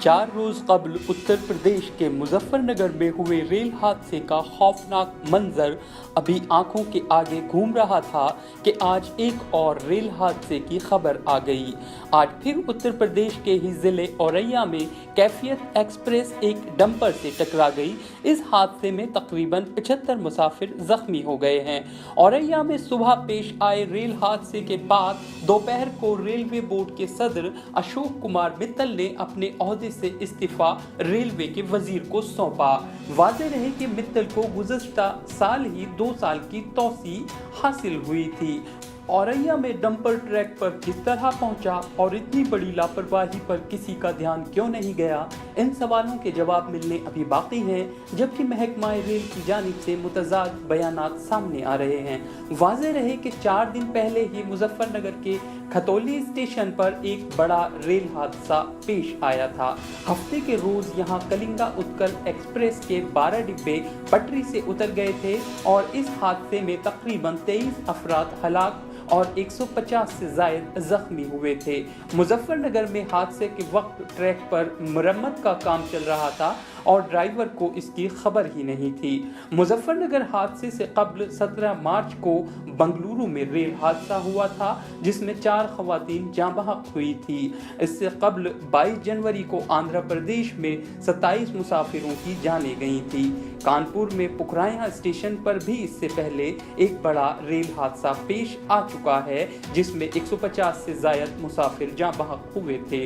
4 रोज कबल उत्तर प्रदेश के मुजफ्फरनगर में हुए रेल हादसे का खौफनाक मंजर अभी आंखों के आगे घूम रहा था कि आज एक और रेल हादसे की खबर आ गई। आज फिर उत्तर प्रदेश के ही जिले औरैया में कैफियत एक्सप्रेस एक डंपर से टकरा गई। इस हादसे में तकरीबन 75 मुसाफिर जख्मी हो गए हैं। औरैया में सुबह पेश आए रेल हादसे के बाद दोपहर को रेलवे बोर्ड के सदर अशोक कुमार मित्तल ने अपने ओहदे से इस्तीफा रेलवे के वजीर को सौंपा। वाज़ेह रहे कि मित्तल को गुज़श्ता साल ही 2 साल की तौसी हासिल हुई थी। औरैया में डंपर ट्रैक पर किस तरह पहुंचा और इतनी बड़ी लापरवाही पर किसी का ध्यान क्यों नहीं गया, इन सवालों के जवाब मिलने अभी बाकी हैं, जबकि महकमा रेल की जानिब से मुतज़ाद बयानात सामने आ रहे हैं। वाज़ेह रहे कि 4 दिन पहले ही मुजफ्फरनगर के खतौली स्टेशन पर एक बड़ा रेल हादसा पेश आया था। हफ्ते के रोज यहां कलिंगा उत्कल एक्सप्रेस के 12 डिब्बे पटरी से उतर गए थे और इस हादसे में तकरीबन 23 अफराद हलाक और 150 से ज़ायद जख्मी हुए थे। मुजफ्फरनगर में हादसे के वक्त ट्रैक पर मरम्मत का काम चल रहा था और ड्राइवर को इसकी खबर ही नहीं थी। मुजफ्फरनगर हादसे से कबल 17 मार्च को बंगलुरु में रेल हादसा हुआ था, जिसमें 4 खवातीन जाँ बहक हुई थी। इससे कबल 22 जनवरी को आंध्र प्रदेश में 27 मुसाफिरों की जानें गई थी। कानपुर में पुखराया स्टेशन पर भी इससे पहले एक बड़ा रेल हादसा पेश आ चुका है, जिसमें 150 से ज़ायद मुसाफिर जाँ बहक हुए थे।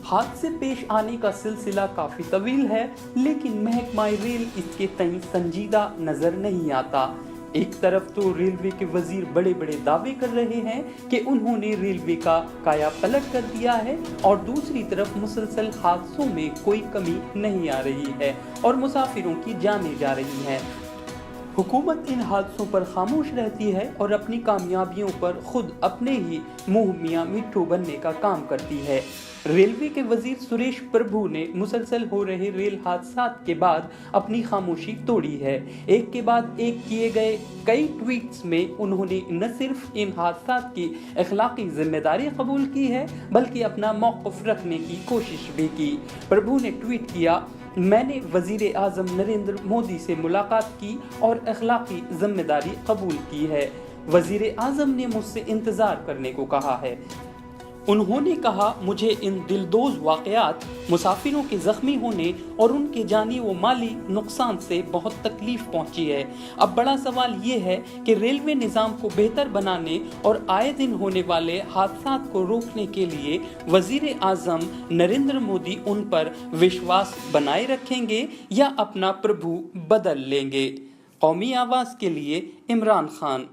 हादसे पेश आने का सिलसिला काफ़ी तवील है, लेकिन महकमा रेल इसके तई संजीदा नज़र नहीं आता। एक तरफ तो रेलवे के वजीर बड़े बड़े दावे कर रहे हैं कि उन्होंने रेलवे का काया पलट कर दिया है, और दूसरी तरफ मुसलसल हादसों में कोई कमी नहीं आ रही है और मुसाफिरों की जानें जा रही हैं। हुकूमत इन हादसों पर खामोश रहती है और अपनी कामयाबियों पर खुद अपने ही मुंह मियां मिट्ठू बनने का काम करती है। रेलवे के वजीर सुरेश प्रभु ने मुसलसल हो रहे रेल हादसात के बाद अपनी खामोशी तोड़ी है। एक के बाद एक किए गए कई ट्वीट्स में उन्होंने न सिर्फ इन हादसात की अखलाकी जिम्मेदारी कबूल की है, बल्कि अपना मौक़िफ़ रखने की कोशिश भी की। प्रभु ने ट्वीट किया, मैंने वज़ीर आज़म नरेंद्र मोदी से मुलाकात की और अखलाकी जिम्मेदारी कबूल की है। वज़ीर आज़म ने मुझसे इंतज़ार करने को कहा है। उन्होंने कहा, मुझे इन दिलदोज़ वाक़यात, मुसाफिरों के ज़ख्मी होने और उनके जानी व माली नुकसान से बहुत तकलीफ़ पहुंची है। अब बड़ा सवाल ये है कि रेलवे निज़ाम को बेहतर बनाने और आए दिन होने वाले हादसात को रोकने के लिए वज़ीर आज़म नरेंद्र मोदी उन पर विश्वास बनाए रखेंगे या अपना प्रभु बदल लेंगे। कौमी आवाज़ के लिए इमरान खान।